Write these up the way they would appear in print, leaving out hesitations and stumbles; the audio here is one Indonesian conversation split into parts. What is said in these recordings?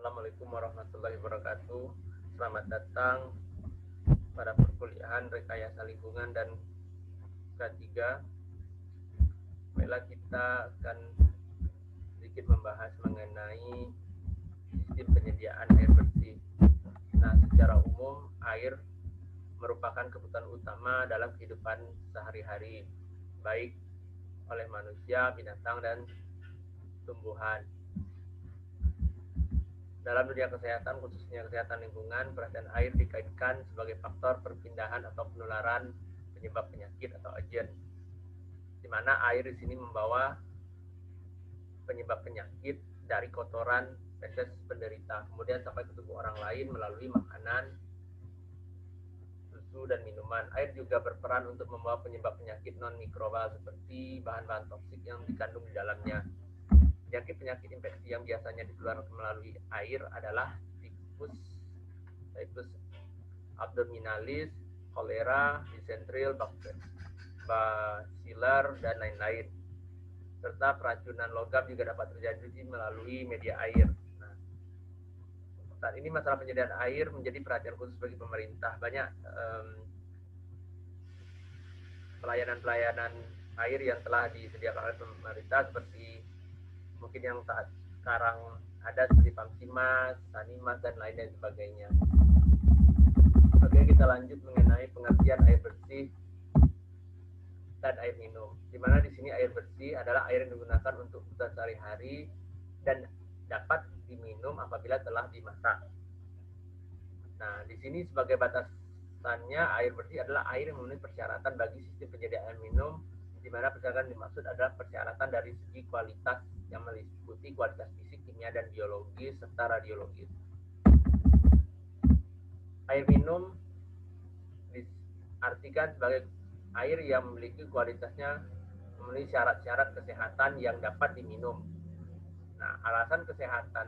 Assalamualaikum warahmatullahi wabarakatuh. Selamat datang pada perkuliahan rekayasa lingkungan dan K3. Baiklah, kita akan sedikit membahas mengenai sistem penyediaan air bersih. Nah, secara umum air merupakan kebutuhan utama dalam kehidupan sehari-hari, baik oleh manusia, binatang, dan tumbuhan. Dalam dunia kesehatan, khususnya kesehatan lingkungan, perhatian air dikaitkan sebagai faktor perpindahan atau penularan penyebab penyakit atau agen, di mana air di sini membawa penyebab penyakit dari kotoran feses penderita, kemudian sampai ke tubuh orang lain melalui makanan, susu, dan minuman. Air juga berperan untuk membawa penyebab penyakit non-mikrobal seperti bahan-bahan toksik yang dikandung di dalamnya. Penyakit-penyakit infeksi yang biasanya ditularkan melalui air adalah typhus abdominalis, kolera, disentril, basilar, dan lain-lain. Serta keracunan logam juga dapat terjadi melalui media air. Nah, saat ini masalah penyediaan air menjadi perhatian khusus bagi pemerintah. Banyak pelayanan-pelayanan air yang telah disediakan oleh pemerintah, seperti mungkin yang saat sekarang ada seperti Pamsimas, Sanimas, dan lain sebagainya. Oke, kita lanjut mengenai pengertian air bersih dan air minum. Di mana di sini air bersih adalah air yang digunakan untuk kebutuhan sehari-hari dan dapat diminum apabila telah dimasak. Nah, di sini sebagai batasannya, air bersih adalah air yang memenuhi persyaratan bagi sistem penyediaan minum, di mana persyaratan dimaksud adalah persyaratan dari segi kualitas yang meliputi kualitas fisik, kimia, dan biologis serta radiologis. Air minum diartikan sebagai air yang memiliki kualitasnya memenuhi syarat-syarat kesehatan yang dapat diminum. Nah, alasan kesehatan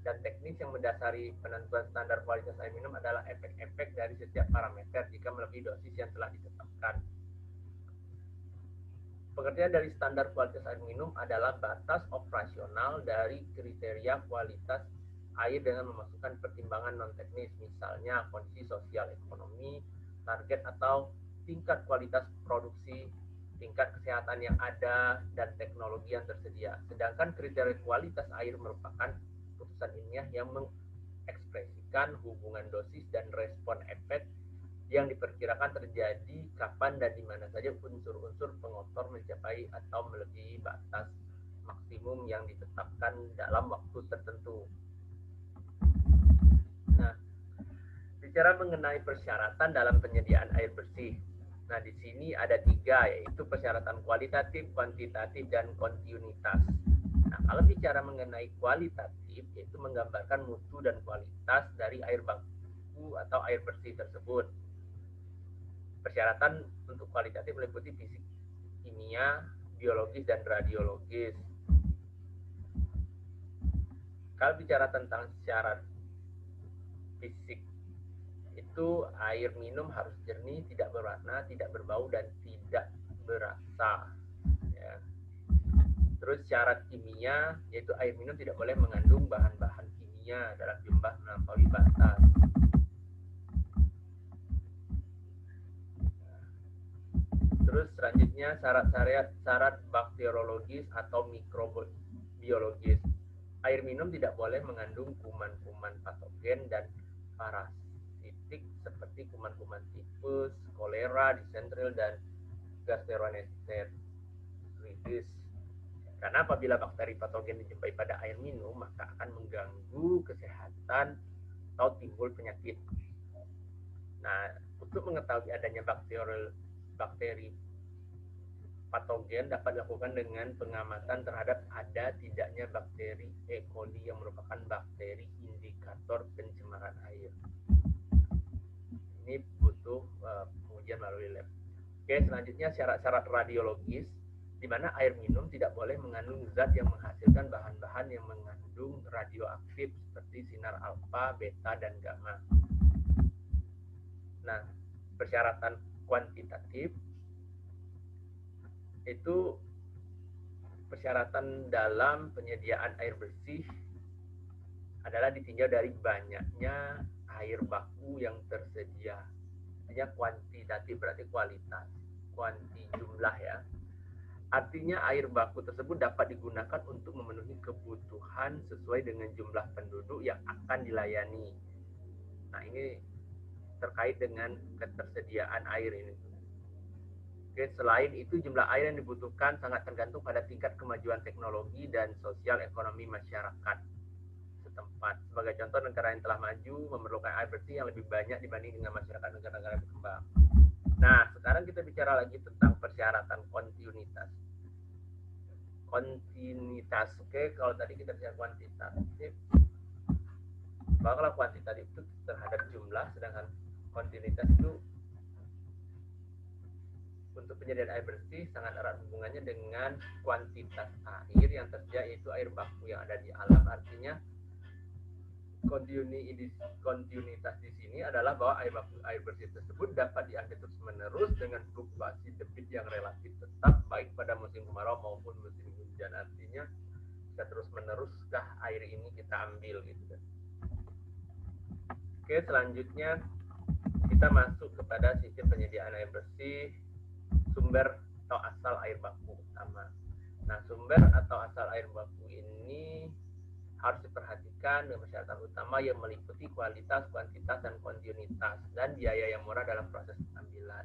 dan teknis yang mendasari penentuan standar kualitas air minum adalah efek-efek dari setiap parameter jika melebihi dosis yang telah ditetapkan. Pengertian dari standar kualitas air minum adalah batas operasional dari kriteria kualitas air dengan memasukkan pertimbangan non-teknis, misalnya kondisi sosial ekonomi, target atau tingkat kualitas produksi, tingkat kesehatan yang ada, dan teknologi yang tersedia. Sedangkan kriteria kualitas air merupakan putusan ilmiah yang mengekspresikan hubungan dosis dan respon efek yang diperkirakan terjadi kapan dan di mana saja unsur-unsur pengotor mencapai atau melebihi batas maksimum yang ditetapkan dalam waktu tertentu. Nah, bicara mengenai persyaratan dalam penyediaan air bersih. Nah, di sini ada 3, yaitu persyaratan kualitatif, kuantitatif, dan kontinuitas. Nah, kalau bicara mengenai kualitatif, yaitu menggambarkan mutu dan kualitas dari air baku atau air bersih tersebut. Persyaratan untuk kualitatif meliputi fisik, kimia, biologis, dan radiologis. Kalau bicara tentang syarat fisik, itu air minum harus jernih, tidak berwarna, tidak berbau, dan tidak berasa. Ya. Terus syarat kimia, yaitu air minum tidak boleh mengandung bahan-bahan kimia dalam jumlah melampaui batas. Terus selanjutnya syarat bakteriologis atau mikrobiologis. Air minum tidak boleh mengandung kuman-kuman patogen dan parasitik seperti kuman-kuman tipes, kolera, disentril, dan gastroenteritis. Karena apabila bakteri patogen dijumpai pada air minum, maka akan mengganggu kesehatan atau timbul penyakit. Nah, untuk mengetahui adanya bakteri patogen dapat dilakukan dengan pengamatan terhadap ada tidaknya bakteri E. coli yang merupakan bakteri indikator pencemaran air. Ini butuh pengujian melalui lab. Oke, selanjutnya syarat-syarat radiologis, di mana air minum tidak boleh mengandung zat yang menghasilkan bahan-bahan yang mengandung radioaktif seperti sinar alfa, beta, dan gamma. Nah, persyaratan kuantitatif itu persyaratan dalam penyediaan air bersih adalah ditinjau dari banyaknya air baku yang tersedia. Artinya kuantitatif berarti kualitas, kuanti jumlah ya. Artinya air baku tersebut dapat digunakan untuk memenuhi kebutuhan sesuai dengan jumlah penduduk yang akan dilayani. Nah, ini terkait dengan ketersediaan air ini. Oke, selain itu jumlah air yang dibutuhkan sangat tergantung pada tingkat kemajuan teknologi dan sosial ekonomi masyarakat setempat. Sebagai contoh, negara yang telah maju memerlukan air bersih yang lebih banyak dibanding dengan masyarakat negara-negara berkembang. Nah, sekarang kita bicara lagi tentang persyaratan kontinuitas. Kontinuitas, oke, kalau tadi kita bicara kuantitatif, bahwa kalau kuantitatif itu terhadap jumlah, sedangkan kontinuitas itu untuk penyediaan air bersih sangat erat hubungannya dengan kuantitas air yang tersedia, yaitu air baku yang ada di alam. Artinya kontinuitas di sini adalah bahwa air bersih tersebut dapat diambil terus-menerus dengan fluktuasi debit yang relatif tetap baik pada musim kemarau maupun musim hujan. Artinya bisa terus-meneruskah air ini kita ambil gitu kan. Oke, selanjutnya kita masuk kepada sistem penyediaan air bersih, sumber atau asal air baku utama. Nah, sumber atau asal air baku ini harus diperhatikan dengan persyaratan utama yang meliputi kualitas, kuantitas, dan kontinuitas, dan biaya yang murah dalam proses pengambilan.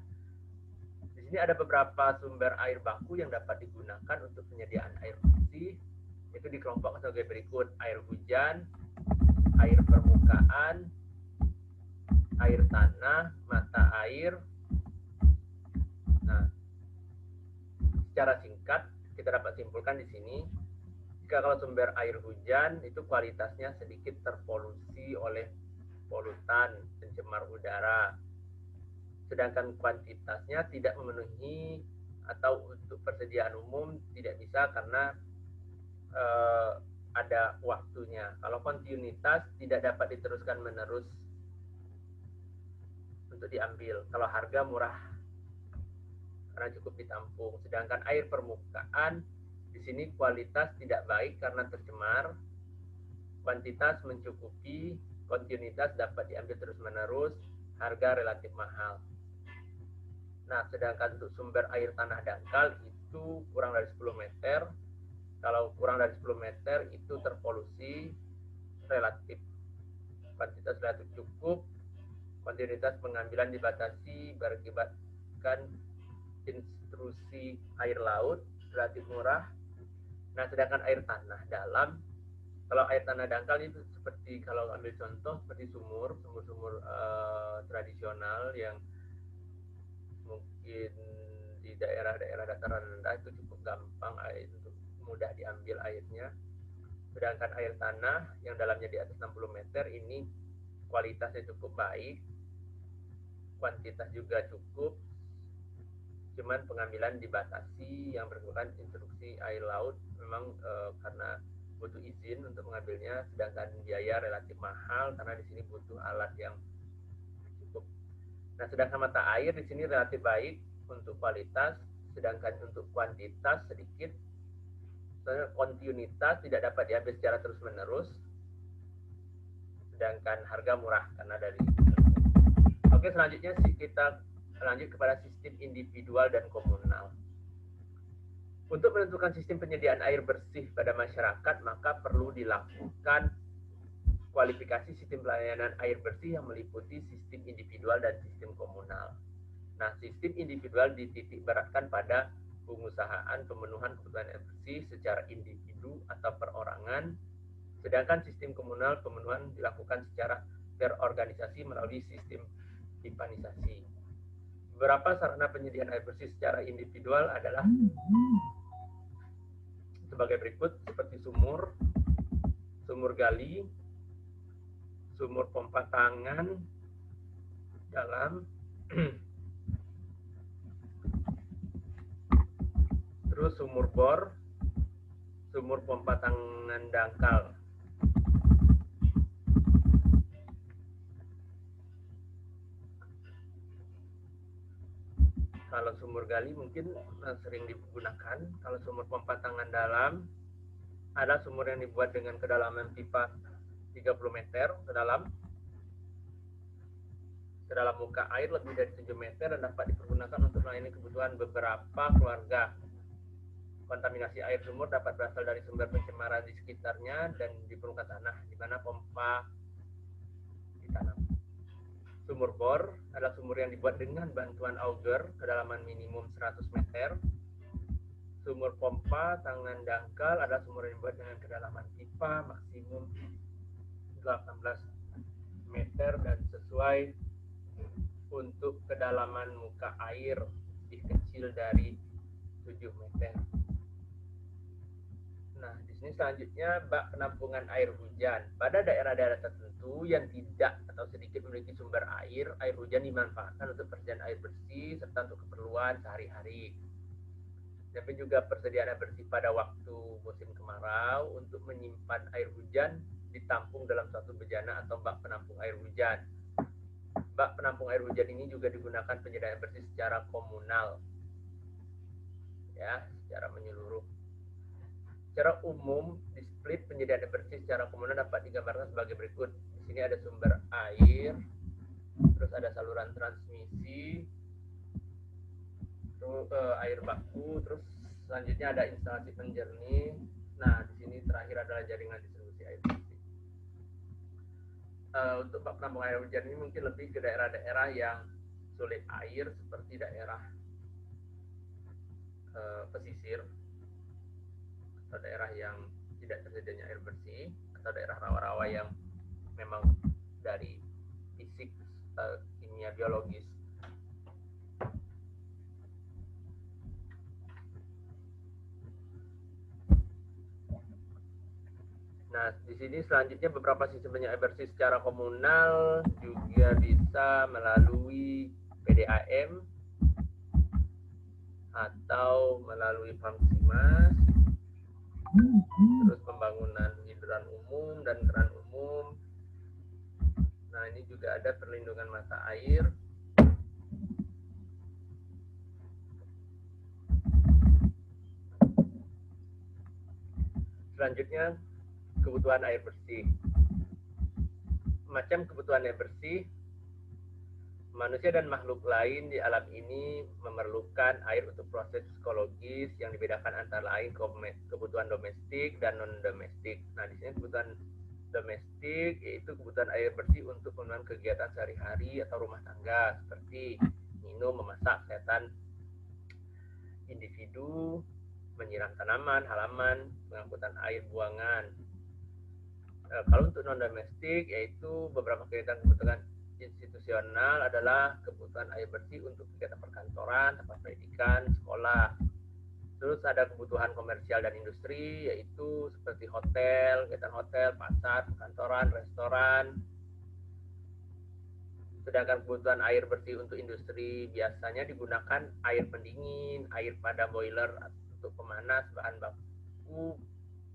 Di sini ada beberapa sumber air baku yang dapat digunakan untuk penyediaan air bersih. Itu dikelompokkan sebagai berikut: air hujan, air permukaan, air tanah, mata air. Nah, secara singkat kita dapat simpulkan di sini, jika kalau sumber air hujan itu kualitasnya sedikit terpolusi oleh polutan pencemar udara, sedangkan kuantitasnya tidak memenuhi atau untuk persediaan umum tidak bisa karena ada waktunya. Kalau kontinuitas tidak dapat diteruskan menerus untuk diambil. Kalau harga murah karena cukup ditampung. Sedangkan air permukaan di sini kualitas tidak baik karena tercemar, kuantitas mencukupi, kontinuitas dapat diambil terus-menerus, harga relatif mahal. Nah, sedangkan untuk sumber air tanah dangkal itu kurang dari 10 meter. Kalau kurang dari 10 meter itu terpolusi, relatif kuantitas relatif cukup, kontinuitas pengambilan dibatasi berakibatkan intrusi air laut, relatif murah. Nah, sedangkan air tanah dalam, kalau air tanah dangkal itu seperti, kalau ambil contoh seperti sumur tradisional yang mungkin di daerah-daerah dataran rendah itu cukup gampang air untuk mudah diambil airnya. Sedangkan air tanah yang dalamnya di atas 60 meter ini kualitasnya cukup baik, kuantitas juga cukup, cuman pengambilan dibatasi yang berkaitan instruksi air laut memang karena butuh izin untuk mengambilnya, sedangkan biaya relatif mahal karena di sini butuh alat yang cukup. Nah, sedangkan mata air di sini relatif baik untuk kualitas, sedangkan untuk kuantitas sedikit. Soalnya kontinuitas tidak dapat diambil secara terus-menerus, sedangkan harga murah karena dari. Oke, selanjutnya kita lanjut kepada sistem individual dan komunal. Untuk menentukan sistem penyediaan air bersih pada masyarakat, maka perlu dilakukan kualifikasi sistem pelayanan air bersih yang meliputi sistem individual dan sistem komunal. Nah, sistem individual dititik beratkan pada pengusahaan pemenuhan kebutuhan air bersih secara individu atau perorangan, sedangkan sistem komunal pemenuhan dilakukan secara terorganisasi melalui sistem pipanisasi. Beberapa sarana penyediaan air bersih secara individual adalah sebagai berikut, seperti sumur gali, sumur pompa tangan dalam, terus sumur bor, sumur pompa tangan dangkal. Kalau sumur gali mungkin sering digunakan. Kalau sumur pompa tangan dalam, ada sumur yang dibuat dengan kedalaman pipa 30 meter ke dalam muka air lebih dari 7 meter dan dapat dipergunakan untuk melayani kebutuhan beberapa keluarga. Kontaminasi air sumur dapat berasal dari sumber pencemaran di sekitarnya dan di permukaan tanah di mana pompa ditanam. Sumur bor adalah sumur yang dibuat dengan bantuan auger kedalaman minimum 100 meter. Sumur pompa tangan dangkal adalah sumur yang dibuat dengan kedalaman pipa maksimum 18 meter dan sesuai untuk kedalaman muka air lebih kecil dari 7 meter. Nah, di sini selanjutnya bak penampungan air hujan. Pada daerah-daerah tertentu yang tidak atau sedikit memiliki sumber air hujan dimanfaatkan untuk persediaan air bersih serta untuk keperluan sehari-hari. Tapi juga persediaan air bersih pada waktu musim kemarau untuk menyimpan air hujan ditampung dalam suatu bejana atau bak penampung air hujan. Bak penampung air hujan ini juga digunakan penyediaan air bersih secara komunal, ya, secara menyeluruh. Secara umum, split penyediaan air bersih secara komunal dapat digambarkan sebagai berikut. Di sini ada sumber air, terus ada saluran transmisi, terus air baku, terus selanjutnya ada instalasi penjernih. Nah, di sini terakhir adalah jaringan distribusi air bersih. Untuk bak penampung air hujan ini mungkin lebih ke daerah-daerah yang sulit air seperti daerah pesisir, atau daerah yang tidak tersedianya air bersih, atau daerah rawa-rawa yang memang dari fisik kimia biologis. Nah, di sini selanjutnya beberapa sistem air bersih secara komunal juga bisa melalui PDAM atau melalui Pamsimas, terus pembangunan hidran umum dan keran umum. Nah, ini juga ada perlindungan mata air. Selanjutnya, kebutuhan air bersih. Macam kebutuhan air bersih, manusia dan makhluk lain di alam ini memerlukan air untuk proses psikologis yang dibedakan antara lain kebutuhan domestik dan non-domestik. Nah, di sini kebutuhan domestik yaitu kebutuhan air bersih untuk pemenuhan kegiatan sehari-hari atau rumah tangga seperti minum, memasak, kesehatan individu, menyiram tanaman, halaman, pengangkutan air buangan. Kalau untuk non-domestik yaitu beberapa kebutuhan institusional adalah kebutuhan air bersih untuk kegiatan perkantoran, tempat pendidikan, sekolah. Terus ada kebutuhan komersial dan industri yaitu seperti hotel, kegiatan hotel, pasar, perkantoran, restoran. Sedangkan kebutuhan air bersih untuk industri biasanya digunakan air pendingin, air pada boiler untuk pemanas bahan baku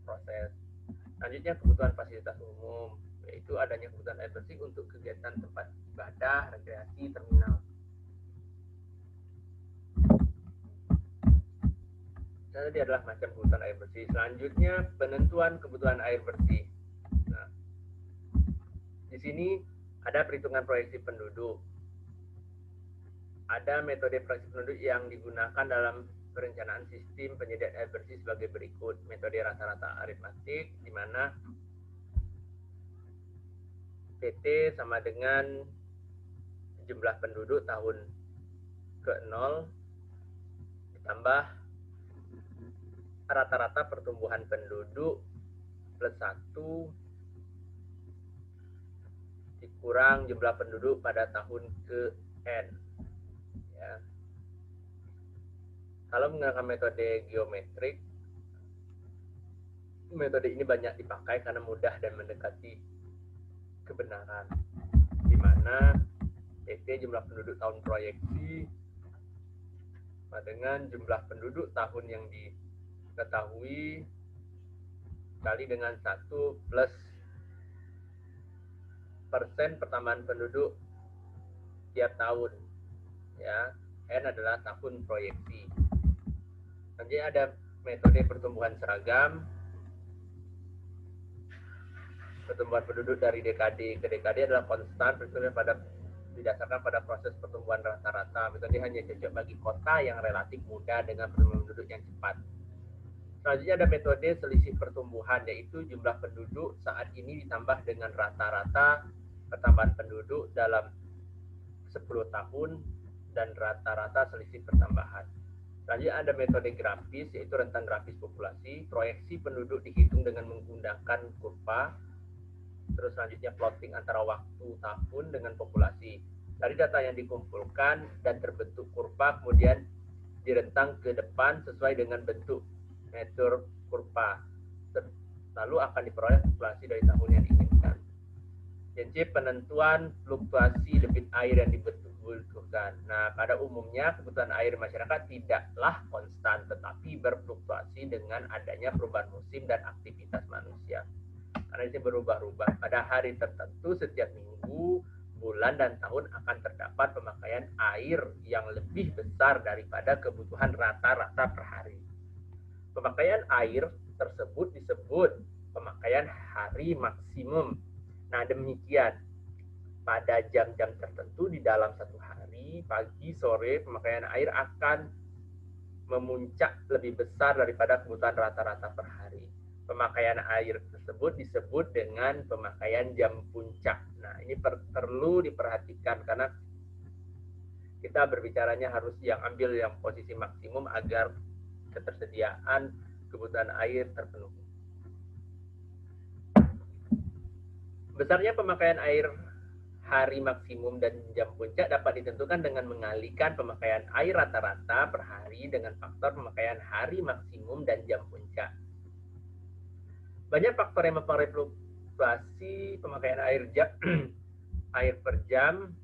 proses. Selanjutnya kebutuhan fasilitas umum, yaitu adanya kebutuhan air bersih untuk kegiatan tempat ibadah, rekreasi, terminal. Tadi adalah macam kebutuhan air bersih. Selanjutnya penentuan kebutuhan air bersih. Nah, di sini ada perhitungan proyeksi penduduk. Ada metode proyeksi penduduk yang digunakan dalam perencanaan sistem penyediaan air bersih sebagai berikut. Metode rata-rata aritmatik, di mana PT sama dengan jumlah penduduk tahun ke-0 ditambah rata-rata pertumbuhan penduduk plus 1 dikurang jumlah penduduk pada tahun ke-N. Ya. Kalau menggunakan metode geometrik, metode ini banyak dipakai karena mudah dan mendekati kebenaran, di mana PT jumlah penduduk tahun proyeksi sama dengan jumlah penduduk tahun yang diketahui kali dengan 1 plus persen pertambahan penduduk tiap tahun. Ya, N adalah tahun proyeksi. Nanti ada metode pertumbuhan seragam. pertumbuhan penduduk dari dekade ke dekade adalah konstan didasarkan pada proses pertumbuhan rata-rata. Metode hanya cocok bagi kota yang relatif muda dengan pertumbuhan penduduk yang cepat. Selanjutnya ada metode selisih pertumbuhan, yaitu jumlah penduduk saat ini ditambah dengan rata-rata pertambahan penduduk dalam 10 tahun dan rata-rata selisih pertambahan. Selanjutnya ada metode grafis, yaitu rentang grafis populasi. Proyeksi penduduk dihitung dengan menggunakan kurva. Terus selanjutnya plotting antara waktu tahun dengan populasi. Dari data yang dikumpulkan dan terbentuk kurva, kemudian direntang ke depan sesuai dengan bentuk meter kurva. Lalu akan diperoleh populasi dari tahun yang diinginkan. Dan C, penentuan fluktuasi debit air yang dibutuhkan. Nah, pada umumnya kebutuhan air masyarakat tidaklah konstan, tetapi berfluktuasi dengan adanya perubahan musim dan aktivitas manusia. Karena ini berubah-ubah. Pada hari tertentu setiap minggu, bulan, dan tahun akan terdapat pemakaian air yang lebih besar daripada kebutuhan rata-rata per hari. Pemakaian air tersebut disebut pemakaian hari maksimum. Nah, demikian. Pada jam-jam tertentu di dalam satu hari, pagi, sore, pemakaian air akan memuncak lebih besar daripada kebutuhan rata-rata per hari. Pemakaian air tersebut disebut dengan pemakaian jam puncak. Nah, ini perlu diperhatikan karena kita berbicaranya harus ambil yang posisi maksimum agar ketersediaan kebutuhan air terpenuhi. Besarnya pemakaian air hari maksimum dan jam puncak dapat ditentukan dengan mengalihkan pemakaian air rata-rata per hari dengan faktor pemakaian hari maksimum dan jam puncak. Banyak faktor yang mempengaruhi fluktuasi pemakaian air per jam.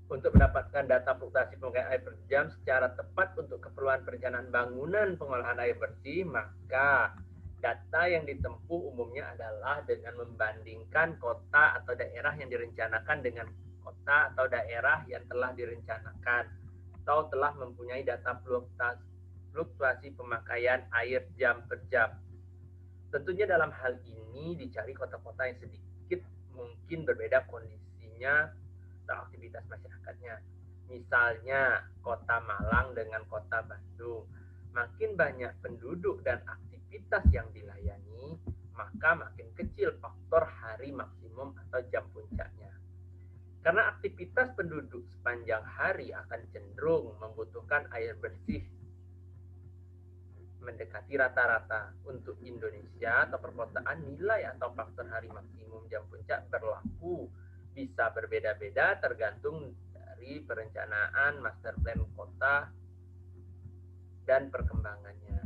Untuk mendapatkan data fluktuasi pemakaian air per jam secara tepat untuk keperluan perencanaan bangunan pengolahan air bersih, maka data yang ditempuh umumnya adalah dengan membandingkan kota atau daerah yang direncanakan dengan kota atau daerah yang telah direncanakan atau telah mempunyai data fluktuasi pemakaian air jam per jam. Tentunya dalam hal ini dicari kota-kota yang sedikit mungkin berbeda kondisinya atau aktivitas masyarakatnya. Misalnya kota Malang dengan kota Bandung. Makin banyak penduduk dan aktivitas yang dilayani, maka makin kecil faktor hari maksimum atau jam puncaknya. Karena aktivitas penduduk sepanjang hari akan cenderung membutuhkan air bersih mendekati rata-rata. Untuk Indonesia atau perkotaan, nilai atau faktor hari maksimum jam puncak berlaku bisa berbeda-beda tergantung dari perencanaan master plan kota dan perkembangannya.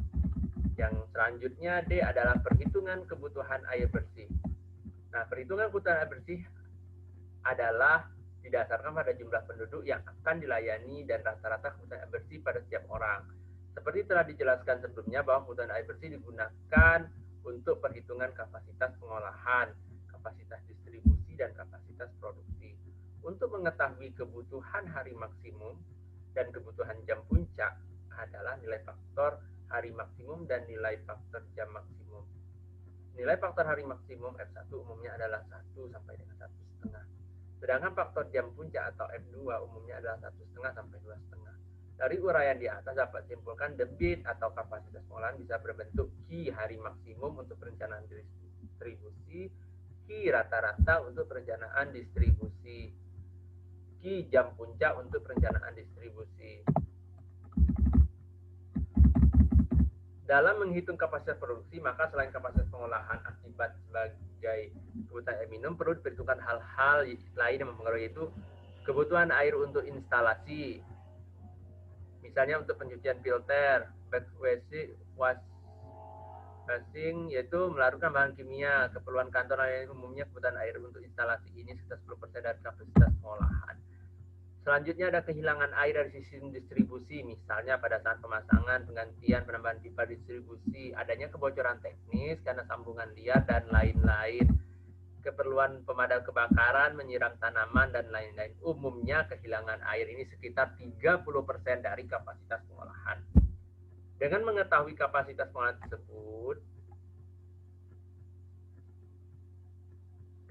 Yang selanjutnya D adalah perhitungan kebutuhan air bersih. Nah, perhitungan kebutuhan air bersih adalah didasarkan pada jumlah penduduk yang akan dilayani dan rata-rata kebutuhan air bersih pada setiap orang. Seperti telah dijelaskan sebelumnya bahwa kebutuhan air bersih digunakan untuk perhitungan kapasitas pengolahan, kapasitas distribusi, dan kapasitas produksi. Untuk mengetahui kebutuhan hari maksimum dan kebutuhan jam puncak adalah nilai faktor hari maksimum dan nilai faktor jam maksimum. Nilai faktor hari maksimum F1 umumnya adalah 1 sampai dengan 1,5. Sedangkan faktor jam puncak atau F2 umumnya adalah 1,5 sampai 2,5. Dari uraian di atas dapat disimpulkan debit atau kapasitas pengolahan bisa berbentuk Q hari maksimum untuk perencanaan distribusi, Q rata-rata untuk perencanaan distribusi, Q jam puncak untuk perencanaan distribusi. Dalam menghitung kapasitas produksi, maka selain kapasitas pengolahan akibat sebagai kebutuhan air minum, perlu diperhitungkan hal-hal lain yang mempengaruhi, yaitu kebutuhan air untuk instalasi. Misalnya untuk pencucian filter, washing, yaitu melarutkan bahan kimia. Keperluan kantor lain umumnya kebutuhan air untuk instalasi ini sekitar 10% dari kapasitas pengolahan. Selanjutnya ada kehilangan air dari sistem distribusi, misalnya pada saat pemasangan, penggantian, penambahan pipa distribusi, adanya kebocoran teknis karena sambungan liar, dan lain-lain. Keperluan pemadam kebakaran, menyiram tanaman, dan lain-lain. Umumnya kehilangan air ini sekitar 30% dari kapasitas pengolahan. Dengan mengetahui kapasitas pengolahan tersebut,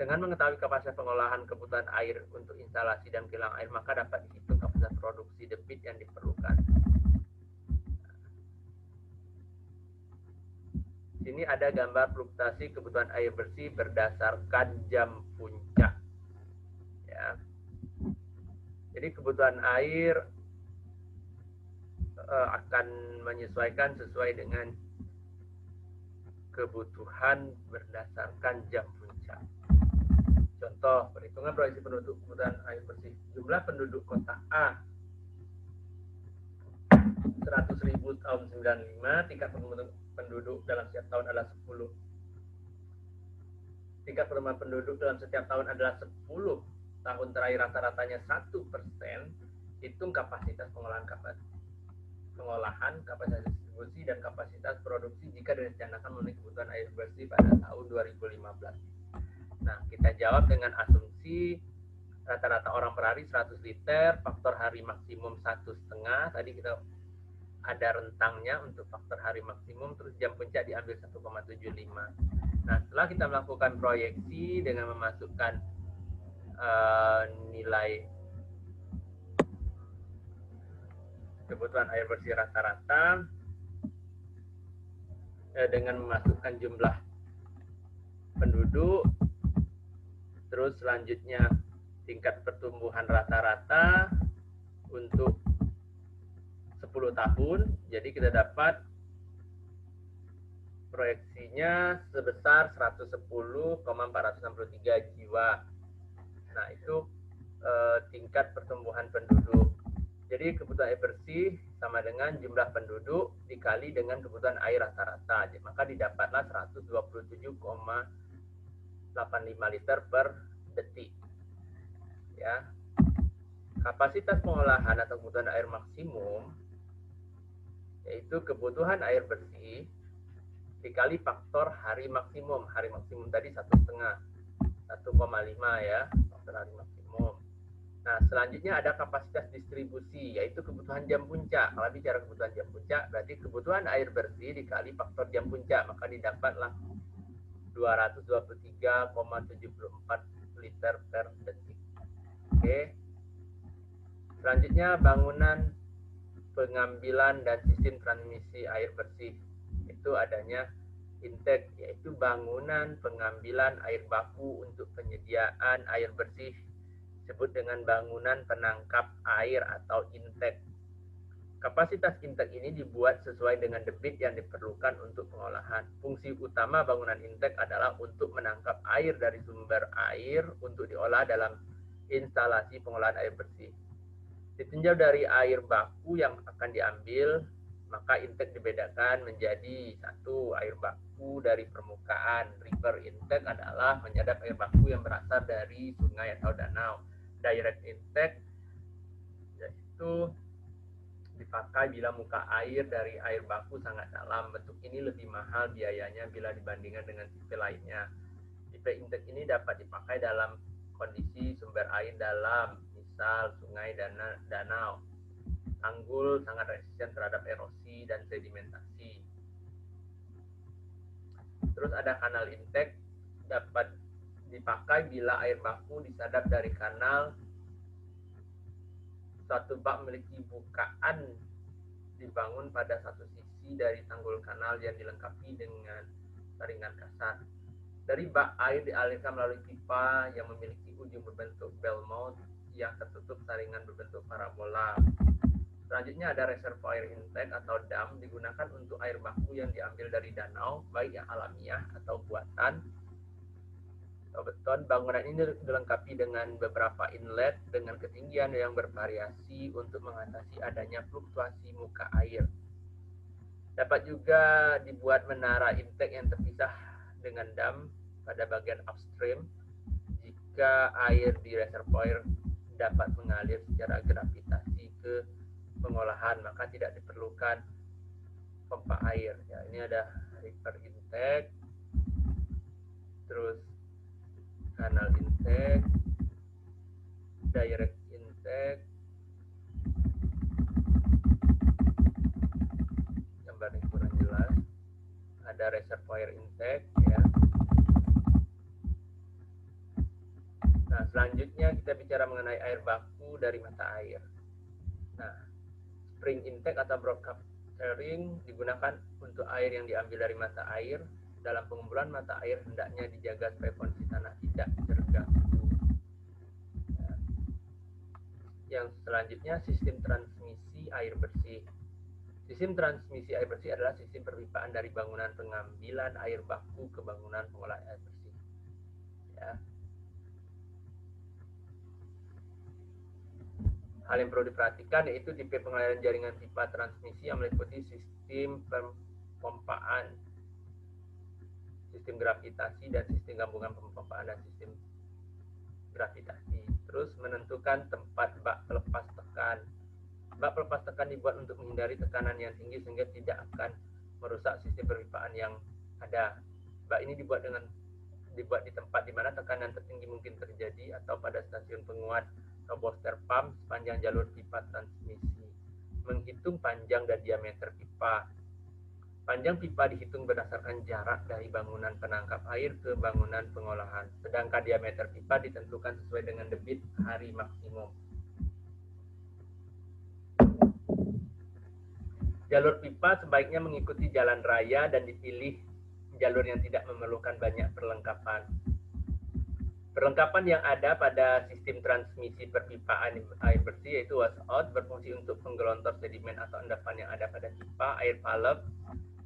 Dengan mengetahui kapasitas pengolahan kebutuhan air untuk instalasi dan kilang air, maka dapat dihitung kapasitas produksi debit yang diperlukan. Sini ada gambar fluktuasi kebutuhan air bersih berdasarkan jam puncak. Ya. Jadi kebutuhan air akan menyesuaikan sesuai dengan kebutuhan berdasarkan jam puncak. Contoh, perhitungan proyeksi penduduk kebutuhan air bersih. Jumlah penduduk kota A 100.000 tahun 95, tingkat penduduk dalam setiap tahun adalah 10. Tingkat pertumbuhan penduduk dalam setiap tahun adalah 10 tahun terakhir rata-ratanya 1%. Hitung kapasitas pengolahan kapasitas distribusi dan kapasitas produksi jika direncanakan memenuhi kebutuhan air bersih pada tahun 2015. Nah, kita jawab dengan asumsi rata-rata orang per hari 100 liter, faktor hari maksimum 1,5. Tadi kita ada rentangnya untuk faktor hari maksimum, terus jam puncak diambil 1,75. Nah, setelah kita melakukan proyeksi dengan memasukkan nilai kebutuhan air bersih rata-rata dengan memasukkan jumlah penduduk, terus selanjutnya tingkat pertumbuhan rata-rata untuk 10 tahun. Jadi kita dapat proyeksinya sebesar 110,463 jiwa. Nah, itu tingkat pertumbuhan penduduk. Jadi kebutuhan air bersih sama dengan jumlah penduduk dikali dengan kebutuhan air rata-rata. Maka didapatlah 127,85 liter per detik. Ya. Kapasitas pengolahan atau kebutuhan air maksimum yaitu kebutuhan air bersih dikali faktor hari maksimum. Hari maksimum tadi 1,5, 1,5 ya, faktor hari maksimum. Nah, selanjutnya ada kapasitas distribusi, yaitu kebutuhan jam puncak. Kalau bicara kebutuhan jam puncak, berarti kebutuhan air bersih dikali faktor jam puncak, maka didapatlah 223,74 liter per detik. Oke. Selanjutnya bangunan pengambilan dan sistem transmisi air bersih. Itu adanya intake, yaitu bangunan pengambilan air baku untuk penyediaan air bersih, disebut dengan bangunan penangkap air atau intake. Kapasitas intake ini dibuat sesuai dengan debit yang diperlukan untuk pengolahan. Fungsi utama bangunan intake adalah untuk menangkap air dari sumber air untuk diolah dalam instalasi pengolahan air bersih. Ditinjau dari air baku yang akan diambil, maka intake dibedakan menjadi satu, air baku dari permukaan. River intake adalah menyadap air baku yang berasal dari sungai atau danau. Direct intake yaitu dipakai bila muka air dari air baku sangat dalam. Bentuk ini lebih mahal biayanya bila dibandingkan dengan tipe lainnya. Tipe intake ini dapat dipakai dalam kondisi sumber air dalam, misal sungai dan danau. Tanggul sangat resisten terhadap erosi dan sedimentasi. Terus ada kanal intake, dapat dipakai bila air baku disadap dari kanal. Suatu bak memiliki bukaan dibangun pada satu sisi dari tanggul kanal yang dilengkapi dengan saringan kasar. Dari bak air dialirkan melalui pipa yang memiliki ujung berbentuk bell mouth yang tertutup saringan berbentuk parabola. Selanjutnya ada reservoir intake atau dam, digunakan untuk air baku yang diambil dari danau, baik yang alamiah atau buatan. Beton, bangunan ini dilengkapi dengan beberapa inlet dengan ketinggian yang bervariasi untuk mengatasi adanya fluktuasi muka air. Dapat juga dibuat menara intake yang terpisah dengan dam pada bagian upstream jika air di reservoir dapat mengalir secara gravitasi ke pengolahan, maka tidak diperlukan pompa air. Ya, ini ada river intake, terus kanal intake, direct intake, gambarnya kurang jelas. Ada reservoir intake, ya. selanjutnya kita bicara mengenai air baku dari mata air. Nah, spring intake atau broadcastering digunakan untuk air yang diambil dari mata air. Dalam pengumpulan mata air hendaknya dijaga supaya kondisi tanah tidak terganggu. Yang selanjutnya, sistem transmisi air bersih. Sistem transmisi air bersih adalah sistem perpipaan dari bangunan pengambilan air baku ke bangunan pengolahan air bersih. Ya. Hal yang perlu diperhatikan yaitu tipe pengaliran jaringan pipa transmisi yang meliputi sistem pemompaan, sistem gravitasi, dan sistem gabungan pemompaan dan sistem gravitasi. Terus menentukan tempat bak pelepas tekan. Bak pelepas tekan dibuat untuk menghindari tekanan yang tinggi sehingga tidak akan merusak sistem perpipaan yang ada. Bak ini dibuat di tempat di mana tekanan tertinggi mungkin terjadi atau pada stasiun penguat atau booster pump sepanjang jalur pipa transmisi. Menghitung panjang dan diameter pipa. Panjang pipa dihitung berdasarkan jarak dari bangunan penangkap air ke bangunan pengolahan. Sedangkan diameter pipa ditentukan sesuai dengan debit hari maksimum. Jalur pipa sebaiknya mengikuti jalan raya dan dipilih jalur yang tidak memerlukan banyak perlengkapan. Perlengkapan yang ada pada sistem transmisi perpipaan air bersih yaitu washout berfungsi untuk menggelontor sedimen atau endapan yang ada pada pipa, air valve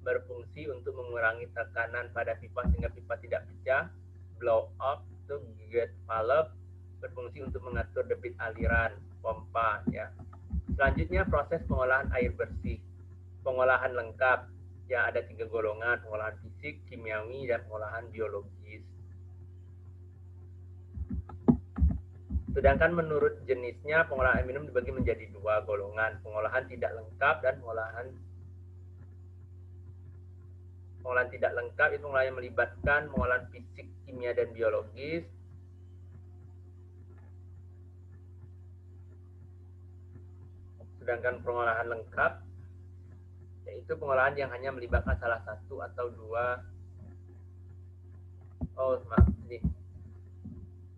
berfungsi untuk mengurangi tekanan pada pipa sehingga pipa tidak pecah, blow off itu gate valve berfungsi untuk mengatur debit aliran pompa ya. Selanjutnya proses pengolahan air bersih. Pengolahan lengkap yang ada 3 golongan, pengolahan fisik, kimiawi, dan pengolahan biologis. Sedangkan menurut jenisnya, pengolahan air minum dibagi menjadi 2 golongan, pengolahan tidak lengkap dan pengolahan tidak lengkap itu pengolahan yang melibatkan pengolahan fisik, kimia, dan biologis. Sedangkan pengolahan lengkap yaitu pengolahan yang hanya melibatkan salah satu atau 2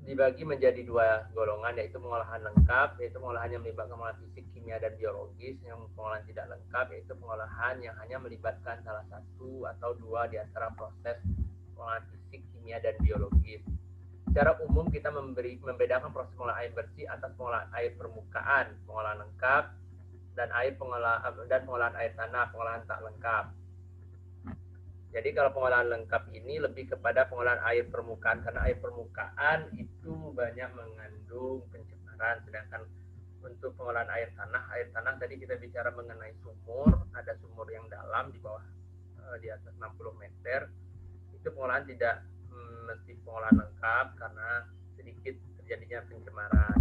dibagi menjadi 2 golongan yaitu pengolahan lengkap yaitu pengolahan yang melibatkan pengolahan fisik, kimia, dan biologis. Yang pengolahan tidak lengkap yaitu pengolahan yang hanya melibatkan salah satu atau 2 di antara proses pengolahan fisik, kimia, dan biologis. Secara umum kita membedakan proses pengolahan air bersih atas pengolahan air permukaan, pengolahan lengkap, dan pengolahan air tanah, pengolahan tak lengkap. Jadi kalau pengolahan lengkap ini lebih kepada pengolahan air permukaan karena air permukaan itu banyak mengandung pencemaran, sedangkan untuk pengolahan air tanah tadi kita bicara mengenai sumur, ada sumur yang dalam di bawah di atas 60 meter. Itu pengolahan tidak mesti pengolahan lengkap karena sedikit terjadinya pencemaran.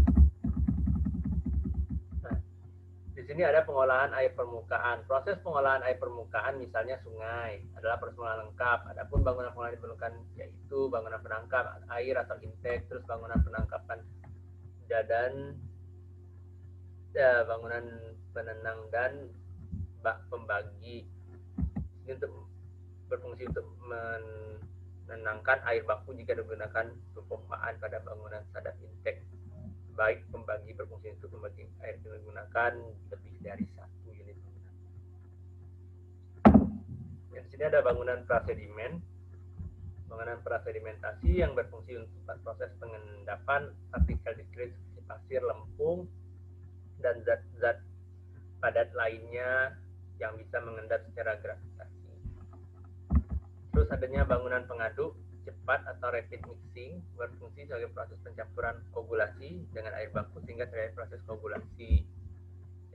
Di sini ada pengolahan air permukaan. Proses pengolahan air permukaan misalnya sungai adalah proses pengolahan lengkap. Adapun bangunan pengolahan diperlukan yaitu bangunan penangkap air atau intake, terus bangunan penangkapan dan bangunan penenang dan bak pembagi. Ini untuk berfungsi untuk menenangkan air baku jika digunakan pemompaan pada bangunan sadap intake. Baik pembagi berfungsi untuk membagi air dengan menggunakan lebih dari 1 unit bangunan. Di sini ada bangunan prasedimen. Bangunan prasedimentasi yang berfungsi untuk proses pengendapan partikel dikrit seperti pasir, lempung, dan zat-zat padat lainnya yang bisa mengendap secara gravitasi. Terus adanya bangunan pengaduk cepat atau rapid mixing berfungsi sebagai proses pencampuran koagulasi dengan air baku sehingga terjadi proses koagulasi.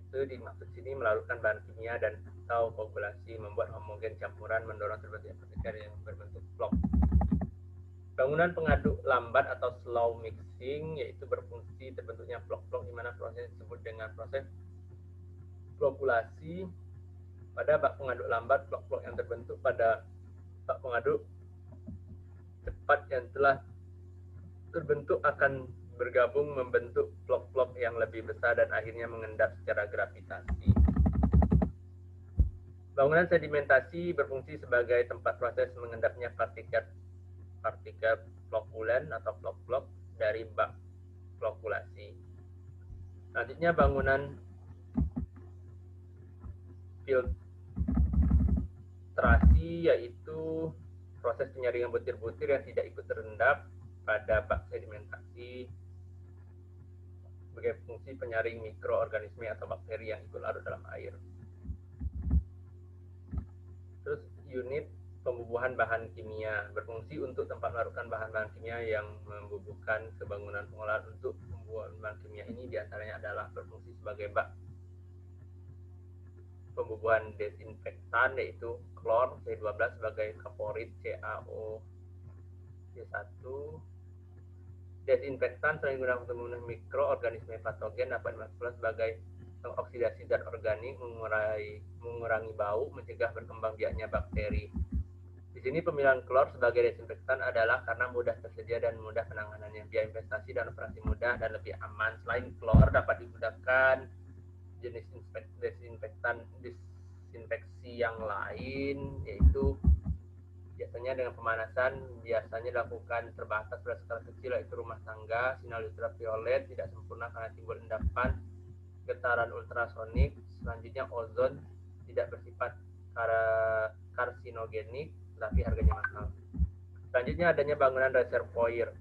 Itu dimaksud sini melakukan bahan kimia dan atau koagulasi membuat homogen campuran mendorong terbentuknya partikel yang berbentuk vlog. Bangunan pengaduk lambat atau slow mixing yaitu berfungsi terbentuknya vlog-vlog di mana proses disebut dengan proses flokkulasi. Pada bak pengaduk lambat, vlog-vlog yang terbentuk pada bak pengaduk cepat yang telah terbentuk akan bergabung membentuk vlog-vlog yang lebih besar dan akhirnya mengendap secara gravitasi. Bangunan sedimentasi berfungsi sebagai tempat proses mengendapnya partikel flokulen atau vlog-vlog dari bak flokulasi. Selanjutnya bangunan filtrasi, yaitu proses penyaringan butir-butir yang tidak ikut terendap pada bak sedimentasi sebagai fungsi penyaring mikroorganisme atau bakteri yang ikut larut dalam air. Terus unit pembubuhan bahan kimia berfungsi untuk tempat melarutkan bahan-bahan kimia yang membubuhkan ke bangunan pengolahan. Untuk pembubuhan bahan kimia ini diantaranya adalah berfungsi sebagai bak pembubuhan desinfektan, yaitu klor C12 sebagai kaporit CaO3, desinfektan selain guna untuk membunuh mikroorganisme patogen dapat dimaksudkan sebagai mengoksidasi zat organik, mengurangi bau, mencegah berkembang biaknya bakteri. Di sini pemilihan klor sebagai desinfektan adalah karena mudah tersedia dan mudah penanganannya, biaya investasi dan operasi mudah dan lebih aman. Selain klor dapat digunakan jenis disinfeksi yang lain, yaitu biasanya dengan pemanasan, biasanya dilakukan terbatas pada skala kecil, yaitu rumah tangga. Sinar ultraviolet tidak sempurna karena timbul endapan, getaran ultrasonik. Selanjutnya ozon tidak bersifat karsinogenik, tapi harganya mahal. Selanjutnya adanya bangunan reservoir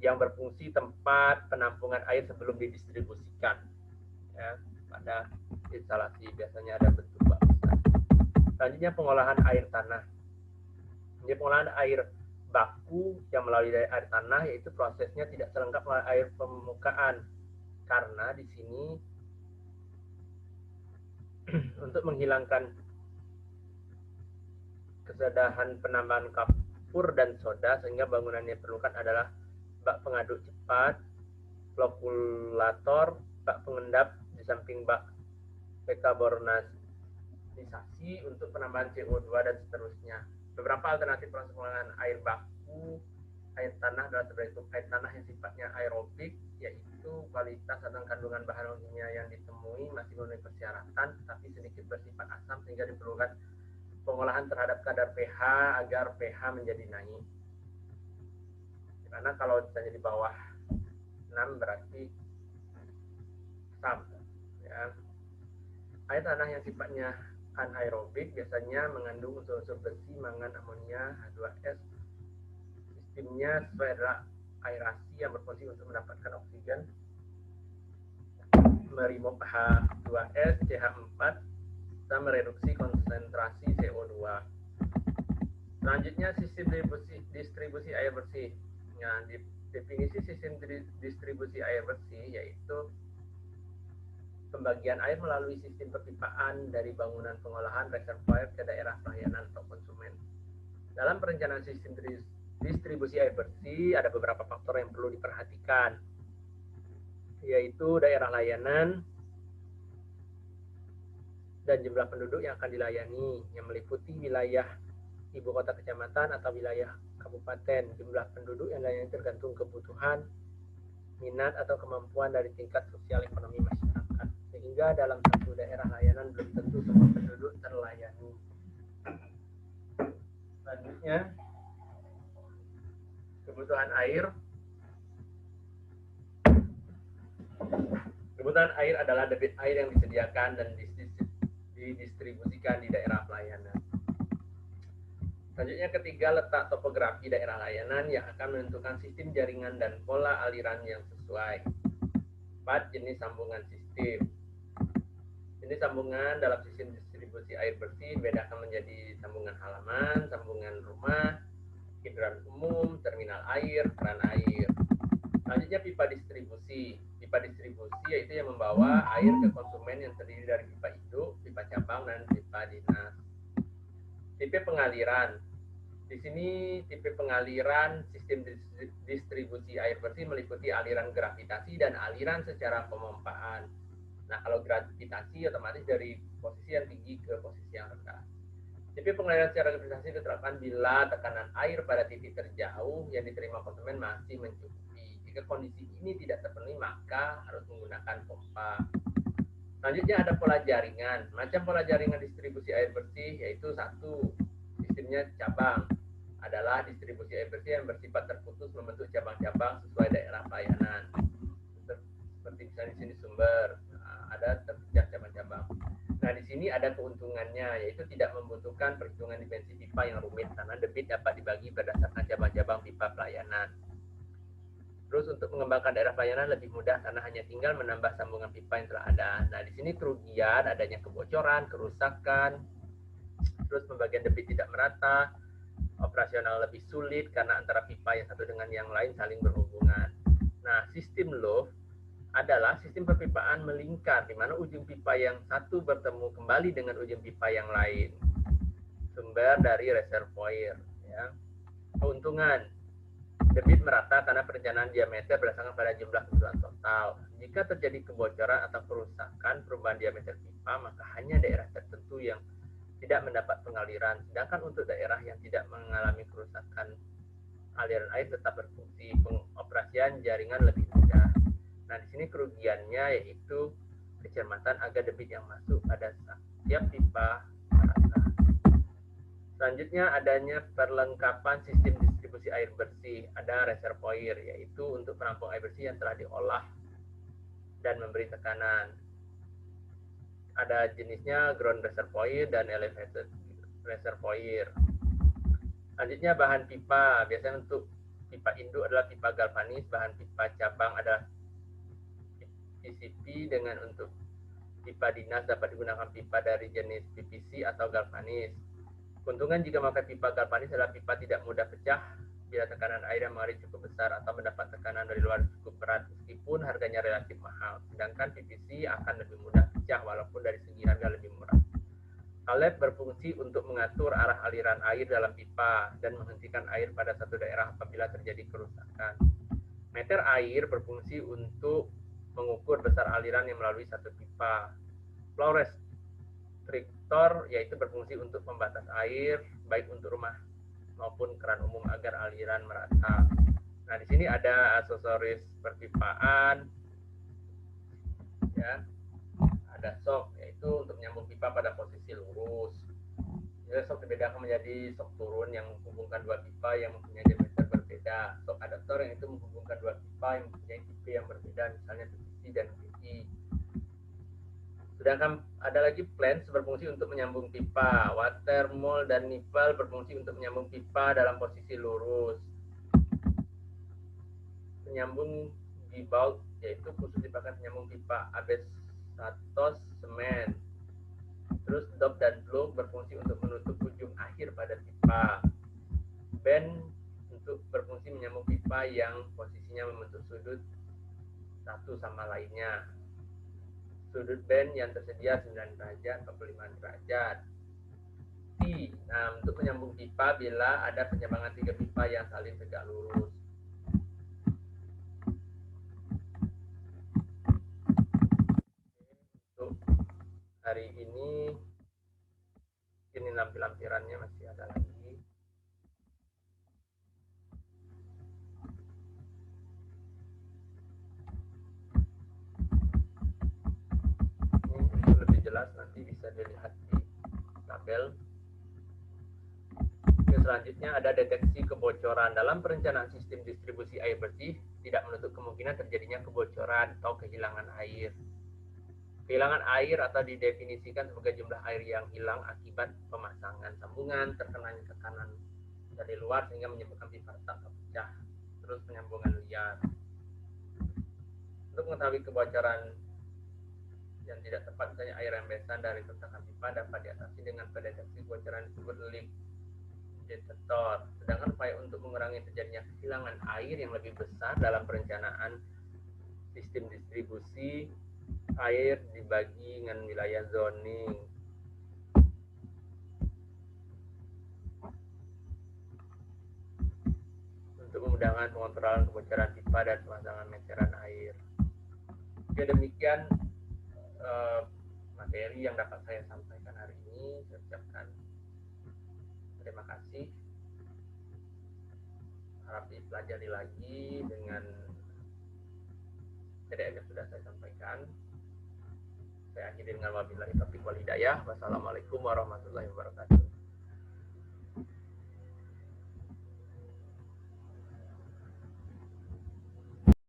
yang berfungsi tempat penampungan air sebelum didistribusikan, ya, pada instalasi, biasanya ada bentuk bak besar. Selanjutnya pengolahan air tanah. Ini pengolahan air baku yang melalui air tanah, yaitu prosesnya tidak selengkap melalui air permukaan, karena di sini untuk menghilangkan kesadahan penambahan kapur dan soda, sehingga bangunan yang diperlukan adalah bak pengaduk cepat, flokulator, bak pengendap di samping bak dekarbonasi untuk penambahan CO2 dan seterusnya. Beberapa alternatif proses pengolahan air baku air tanah adalah berbentuk air tanah yang sifatnya aerobik, yaitu kualitas atau kandungan bahan kimia yang ditemui masih memenuhi persyaratan, tapi sedikit bersifat asam sehingga diperlukan pengolahan terhadap kadar pH agar pH menjadi naik. Karena kalau misalnya di bawah 6 berarti asam. Ya. Air tanah yang sifatnya anaerobik biasanya mengandung unsur-unsur besi, mangan, amonia, H2S. Sistemnya sesuai adalah aerasi yang berfungsi untuk mendapatkan oksigen, meremove H2S, CH4, dan mereduksi konsentrasi CO2. Selanjutnya sistem distribusi air bersih. Nah, definisi sistem distribusi air bersih yaitu pembagian air melalui sistem perpipaan dari bangunan pengolahan reservoir ke daerah pelayanan atau konsumen. Dalam perencanaan sistem distribusi air bersih ada beberapa faktor yang perlu diperhatikan, yaitu daerah layanan dan jumlah penduduk yang akan dilayani, yang meliputi wilayah ibu kota kecamatan atau wilayah kabupaten. Jumlah penduduk yang dilayani tergantung kebutuhan, minat atau kemampuan dari tingkat sosial ekonomi masyarakat, sehingga dalam satu daerah layanan belum tentu semua penduduk terlayani. Selanjutnya, kebutuhan air. Kebutuhan air adalah debit air yang disediakan dan didistribusikan di daerah pelayanan. Selanjutnya, ketiga, letak topografi daerah layanan yang akan menentukan sistem jaringan dan pola aliran yang sesuai. 4. Jenis sambungan sistem. Jenis sambungan dalam sistem distribusi air bersih dibedakan menjadi sambungan halaman, sambungan rumah, hidran umum, terminal air, keran air. Selanjutnya, pipa distribusi. Pipa distribusi yaitu yang membawa air ke konsumen yang terdiri dari pipa induk, pipa cabang, dan pipa dinas. Tipe pengaliran. Di sini tipe pengaliran sistem distribusi air bersih meliputi aliran gravitasi dan aliran secara pemompaan. Nah, kalau gravitasi otomatis dari posisi yang tinggi ke posisi yang rendah. Tipe pengaliran secara gravitasi diterapkan bila tekanan air pada titik terjauh yang diterima konsumen masih mencukupi. Jika kondisi ini tidak terpenuhi, maka harus menggunakan pompa. Selanjutnya ada pola jaringan. Macam pola jaringan distribusi air bersih yaitu 1. Sistemnya cabang. Adalah distribusi air bersih yang bersifat terputus membentuk cabang-cabang sesuai daerah pelayanan. seperti misalnya di sini sumber, ada terpecah cabang-cabang. Nah, di sini ada keuntungannya, yaitu tidak membutuhkan perhitungan dimensi pipa yang rumit karena debit dapat dibagi berdasarkan cabang-cabang pipa pelayanan. Terus untuk mengembangkan daerah pelayanan lebih mudah karena hanya tinggal menambah sambungan pipa yang telah ada. Nah, di sini kerugian adanya kebocoran, kerusakan, terus pembagian debit tidak merata, operasional lebih sulit karena antara pipa yang satu dengan yang lain saling berhubungan. Nah, sistem loop adalah sistem perpipaan melingkar di mana ujung pipa yang satu bertemu kembali dengan ujung pipa yang lain. Sumber dari reservoir, ya. Keuntungan debit merata karena perencanaan diameter berdasarkan pada jumlah kebutuhan total. Jika terjadi kebocoran atau kerusakan perubahan diameter pipa, maka hanya daerah tertentu yang tidak mendapat pengaliran, sedangkan untuk daerah yang tidak mengalami kerusakan aliran air tetap berfungsi. Pengoperasian jaringan lebih mudah. Nah, di sini kerugiannya yaitu kecermatan agar debit yang masuk pada setiap pipa merata. Selanjutnya adanya perlengkapan sistem distribusi air bersih. Ada reservoir, yaitu untuk penampung air bersih yang telah diolah dan memberi tekanan. Ada jenisnya ground reservoir dan elevated reservoir. Selanjutnya bahan pipa. Biasanya untuk pipa induk adalah pipa galvanis, bahan pipa cabang adalah PCP, dengan untuk pipa dinas dapat digunakan pipa dari jenis PVC atau galvanis. Keuntungan jika memakai pipa galvanis adalah pipa tidak mudah pecah bila tekanan air yang mengalir cukup besar atau mendapat tekanan dari luar cukup berat, meskipun harganya relatif mahal. Sedangkan PVC akan lebih mudah pecah walaupun dari segi harga lebih murah. Outlet berfungsi untuk mengatur arah aliran air dalam pipa dan menghentikan air pada satu daerah apabila terjadi kerusakan. Meter air berfungsi untuk mengukur besar aliran yang melalui satu pipa. Flow restrictor yaitu berfungsi untuk membatas air baik untuk rumah maupun keran umum agar aliran merata. Nah, di sini ada aksesoris perpipaan, ya. Ada shock yaitu untuk menyambung pipa pada posisi lurus. Jadi shock dibedakan menjadi shock turun yang menghubungkan dua pipa yang mempunyai diameter berbeda. Shock adaptor yang itu menghubungkan dua pipa yang mempunyai tipe yang berbeda, misalnya PVC dan PE. Sedangkan ada lagi flange berfungsi untuk menyambung pipa. Water mold dan nipple berfungsi untuk menyambung pipa dalam posisi lurus. Penyambung dibulk yaitu khusus dipakai penyambung pipa asbestos semen. Terus dop dan plug berfungsi untuk menutup ujung akhir pada pipa. Band untuk berfungsi menyambung pipa yang posisinya membentuk sudut satu sama lainnya. Sudut band yang tersedia 9 derajat, 45 derajat. T. Nah, untuk menyambung pipa bila ada penyambangan tiga pipa yang saling tegak lurus. Untuk hari ini lampirannya masih ada lagi. Ini lebih jelas nanti bisa dilihat di tabel. Selanjutnya ada deteksi kebocoran. Dalam perencanaan sistem distribusi air bersih tidak menutup kemungkinan terjadinya kebocoran atau kehilangan air. Kehilangan air atau didefinisikan sebagai jumlah air yang hilang akibat pemasangan sambungan, terkenanya tekanan dari luar sehingga menyebabkan pipa retak atau pecah. Terus penyambungan liar. Untuk mengetahui kebocoran yang tidak tepat, misalnya air rembesan dari retakan pipa, dapat diatasi dengan pendeteksi kebocoran disebut leak detektor. Sedangkan upaya untuk mengurangi terjadinya kehilangan air yang lebih besar dalam perencanaan sistem distribusi air dibagi dengan wilayah zoning. Untuk memudahkan pengontrolan kebocoran pipa dan pemasangan meteran air. Oke, demikian materi yang dapat saya sampaikan hari ini. Saya ucapkan terima kasih. Harap dipelajari lagi dengan PDF yang sudah saya sampaikan. Saya akhiri dengan wabillahi taufiq wal hidayah. Wassalamualaikum warahmatullahi wabarakatuh.